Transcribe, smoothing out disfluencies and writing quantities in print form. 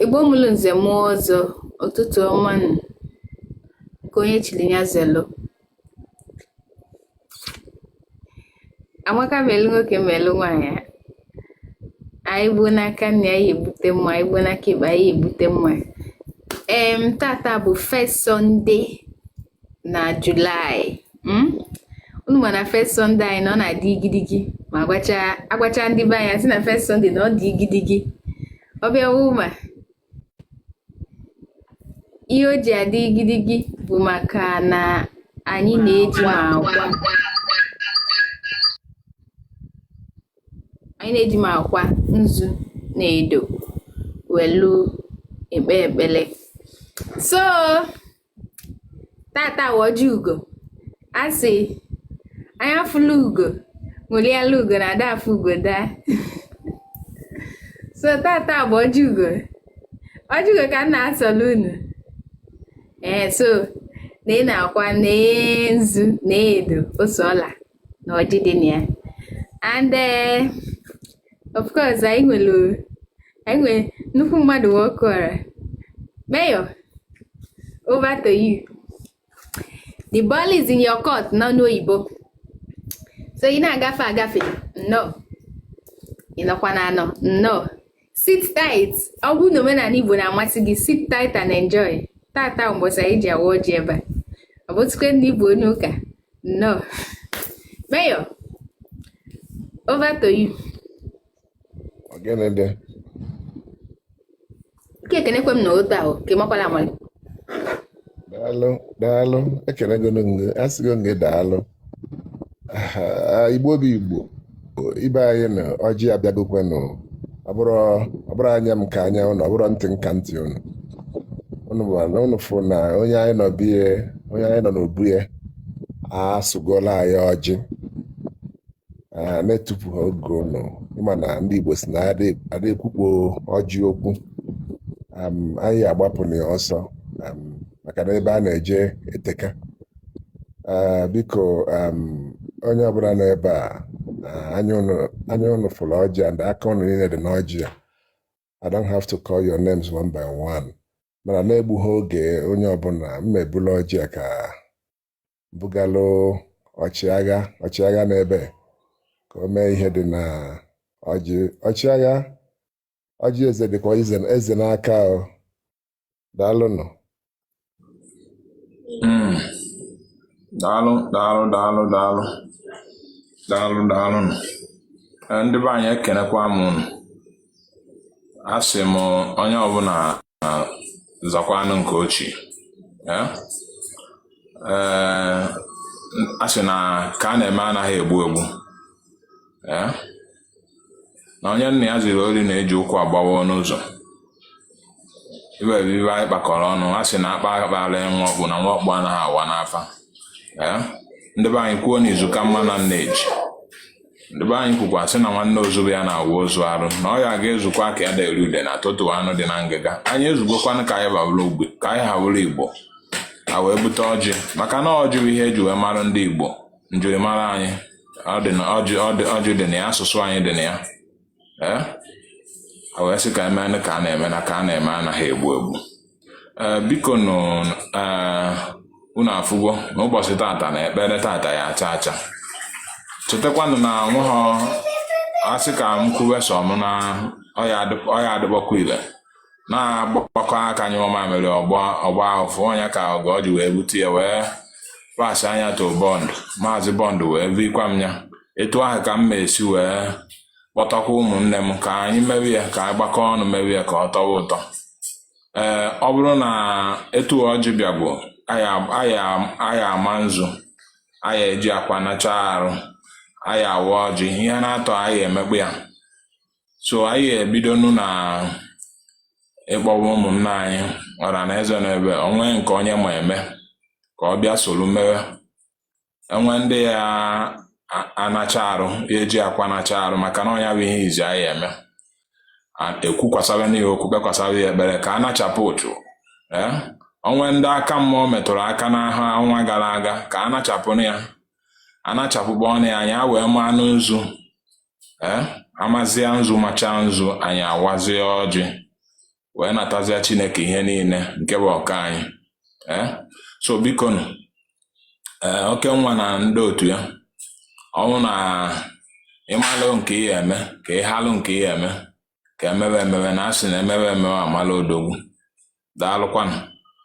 Igbo mụrụ nze mụọ ọzọ ụtụtụ ọma ka onye chiri ya zelo. Amaka melu nwoke melu nwaanyị. Anyị gbuo n'aka nna anyị ebute mma, anyị gbuo n'aka ikpe anyị ebute mma. Tata bụ first Sunday na July. Unu ma na first Sunday anyị nọ na-adị igidigi ma agwacha ndị be anyị sị na first Sunday na ọ dị igidigi. Ọbịa wuma ihe o ji adị igidigi bụ maka na anyị na-eji ma akwa nzu na edo welu ekpe ekpele. So tata woji ugo asị anyị afụla ugo ṅụliala ugo na ada afụ ugo daa. So tata bụ ọjị ugo ka m na-asọlụ unu. So na ị na-akwa na nzu na edo ose ọla na ọjị dị na ya. And of course anyị nwere nnukwu mmadụ nwoke. Mayor, over to you. The ball is in your court, n'oyibo. So ị na-agafe no. Ị nọkwa na anọ no. Sit tight. Ọ bụ na omenala Igbo na-amasị gị, sit tight and enjoy. Tata mbọsị anyị ji awa ọjị ebe a. Ọ bụtụkwe ndị Igbo onye ụka no. Mayor, over to you. Ogene Ekenekwe m na otu ahụ ka ịmakwala amali. Daalụ ekenego nge asịgo nge daalụ. Igbo bụ Igbo ibe anyị na ọjị abịagokwenụ. Ọ bụrụ anya m ka anya unu, ọ bụrụ ntị nka ntị unu. Unu fụ na onye anyị nọ n'obu ya asụgola anyị ọjị na-etupu ha oge unu. Ịma na ndị Igbo si na ada ekwukpo ọjị okwu. Anyị agbapụrụ ya ọsọ maka na ebe a na-eje eteka. Biko onye ọbụla nọ ebe a anya unu fụrụ ọjị and aka unu niile dị n'ọjị a. I don't have to call your names one by one. Mana na-egbughị oge onye ọbụla mmebula ọjị a ka bugalụ ọchịagha n'ebe ka o mee ihe dị na ọjị. Ọjị eze dịkwa eze n'aka o. Daalụnụ. Daalụ. Ndị be anyị ekenekwa m unu. Asị m onye ọbụla zakwanụ nke ochie. Asị na ka a na-eme anaghị egbu na onye nna ya ziri ori na-eji ụkwụ agbawa n'ụzọ. Ibe anyị kpakọrọ ọnụ asị na akpa akpara nwa ọkpụ na nwa ọkpụ anaghị awa n'afa. Ndị be anyị kwuo n'izu ka mma na nneji. Ndị be anyị kwukwa sị na nwanne ozugbo ya na-awụ ozu arụ na ọ ya ga-ezukwa ka ya dịrị ude na tụtụ anụ dị na ngịga. Anyị ezugokwanụ ka anyị babụrụ ugbe ka anyị hawụrụ Igbo a wee bute ọjị maka na ọjị bụ ihe eji wee mara ndị Igbo njirimara anyị. Ọjị dị na ya, asụsụ anyị dị na ya. A wee sị ka emenụ ka a na-eme na ka a na-eme anaghị egbu. Biko unu afụgo n'ụbọchị tata na ekpere tata ya acha. Chetakwanụ na nweghọ asị ka m kwuwe sọ m na ọya adịbọkwa ile na-agbakọ aka anyị ọma mere ọgba ahụfụ onye ka ọ ji wee bute ya wee pasị anya to maazị bọndụ wee vikwa m ya. Etu ahụ ka m esi wee kpọtakwa ụmụnne m ka anyị mewe ya, ka anyị gbakọ ọnụ mewe ya ka ọ tọwa ụtọ. Ọ bụrụ na etu ọjị bịagbo anyị ama nzu, anyị eji akwa nacha arụ, anyị awa ọjị ihe na-atọ anyị emegbu ya. So anyị ebidonu na ịkpọwa ụmụnne anyị ọra na eze n'ebe onwe nke onye ma eme ka ọ bịa soro mewe. Enwe ndị ya anacha arụ eji akwa nacha arụ maka na ọnya bụ ihe izi anyị eme. Ekwukwasara n'ihe okwu kpekwasara ya ekpere ka a nachapụ ụchụ. Onwe ndị aka mmụọ metụrụ aka n'ahụ ọnwa gara aga ka a nachapụ ya. Anachapụkpọ ọnụ ya anyị wee maa nzu. Amazie nzu macha nzu anyị awazie ọjị. wee natazia Chineke ihe niile nke bụ ọka anyị. So biko nụ, oke nwa na ndị otu ya, ọnwụ na ịmalụ nke ihe eme ka ịhalụ nke ihe eme ka emewe na asị na emewe amalụ odogwu. Daalụkwanụ.